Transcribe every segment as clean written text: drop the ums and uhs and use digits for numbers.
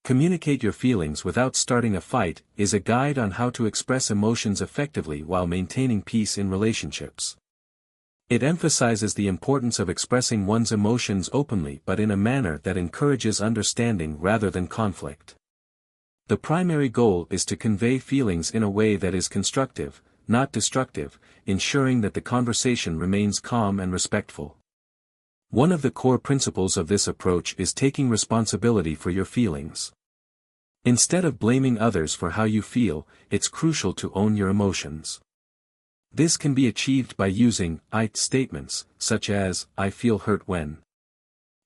Communicate Your Feelings Without Starting a Fight is a guide on how to express emotions effectively while maintaining peace in relationships. It emphasizes the importance of expressing one's emotions openly but in a manner that encourages understanding rather than conflict. The primary goal is to convey feelings in a way that is constructive, not destructive, ensuring that the conversation remains calm and respectful. One of the core principles of this approach is taking responsibility for your feelings. Instead of blaming others for how you feel, it's crucial to own your emotions. This can be achieved by using I statements, such as, I feel hurt when,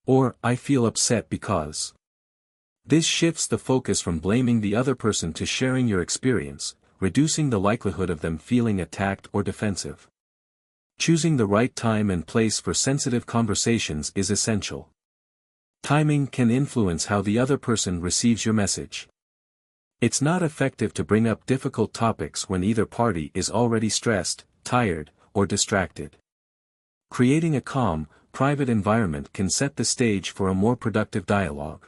or I feel upset because. This shifts the focus from blaming the other person to sharing your experience, reducing the likelihood of them feeling attacked or defensive. Choosing the right time and place for sensitive conversations is essential. Timing can influence how the other person receives your message. It's not effective to bring up difficult topics when either party is already stressed, tired, or distracted. Creating a calm, private environment can set the stage for a more productive dialogue.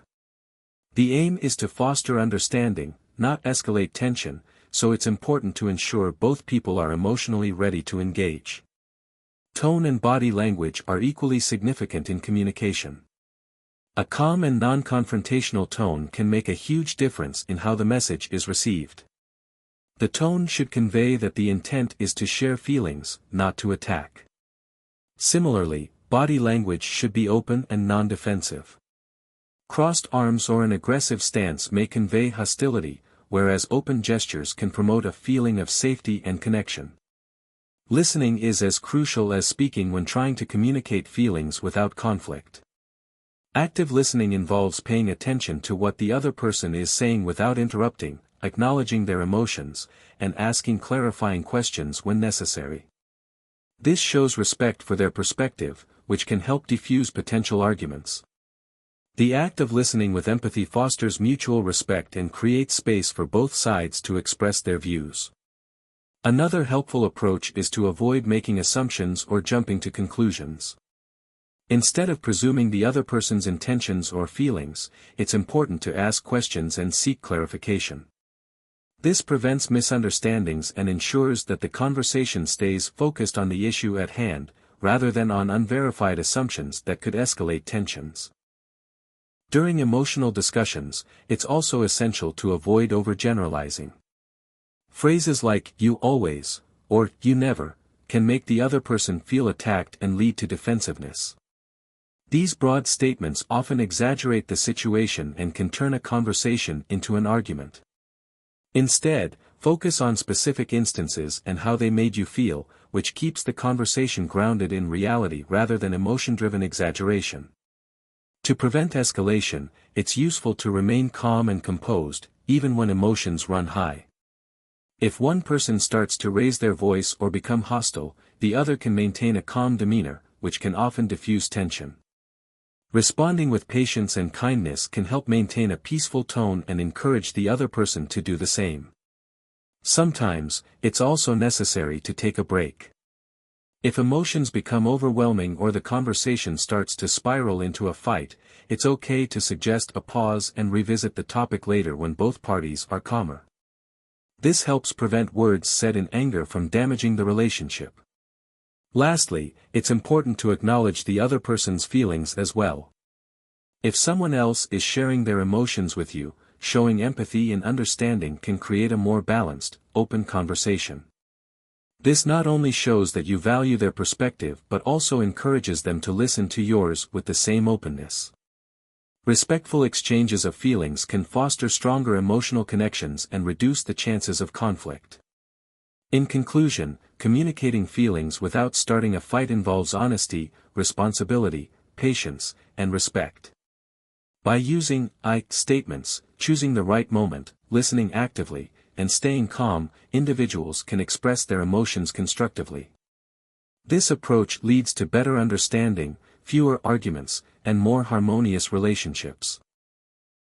The aim is to foster understanding, not escalate tension, so it's important to ensure both people are emotionally ready to engage. Tone and body language are equally significant in communication. A calm and non-confrontational tone can make a huge difference in how the message is received. The tone should convey that the intent is to share feelings, not to attack. Similarly, body language should be open and non-defensive. Crossed arms or an aggressive stance may convey hostility, whereas open gestures can promote a feeling of safety and connection. Listening is as crucial as speaking when trying to communicate feelings without conflict. Active listening involves paying attention to what the other person is saying without interrupting, acknowledging their emotions, and asking clarifying questions when necessary. This shows respect for their perspective, which can help defuse potential arguments. The act of listening with empathy fosters mutual respect and creates space for both sides to express their views. Another helpful approach is to avoid making assumptions or jumping to conclusions. Instead of presuming the other person's intentions or feelings, it's important to ask questions and seek clarification. This prevents misunderstandings and ensures that the conversation stays focused on the issue at hand, rather than on unverified assumptions that could escalate tensions. During emotional discussions, it's also essential to avoid overgeneralizing. Phrases like, you always, or you never, can make the other person feel attacked and lead to defensiveness. These broad statements often exaggerate the situation and can turn a conversation into an argument. Instead, focus on specific instances and how they made you feel, which keeps the conversation grounded in reality rather than emotion-driven exaggeration. To prevent escalation, it's useful to remain calm and composed, even when emotions run high. If one person starts to raise their voice or become hostile, the other can maintain a calm demeanor, which can often diffuse tension. Responding with patience and kindness can help maintain a peaceful tone and encourage the other person to do the same. Sometimes, it's also necessary to take a break. If emotions become overwhelming or the conversation starts to spiral into a fight, it's okay to suggest a pause and revisit the topic later when both parties are calmer. This helps prevent words said in anger from damaging the relationship. Lastly, it's important to acknowledge the other person's feelings as well. If someone else is sharing their emotions with you, showing empathy and understanding can create a more balanced, open conversation. This not only shows that you value their perspective but also encourages them to listen to yours with the same openness. Respectful exchanges of feelings can foster stronger emotional connections and reduce the chances of conflict. In conclusion, communicating feelings without starting a fight involves honesty, responsibility, patience, and respect. By using I statements, choosing the right moment, listening actively, and staying calm, individuals can express their emotions constructively. This approach leads to better understanding, fewer arguments, and more harmonious relationships.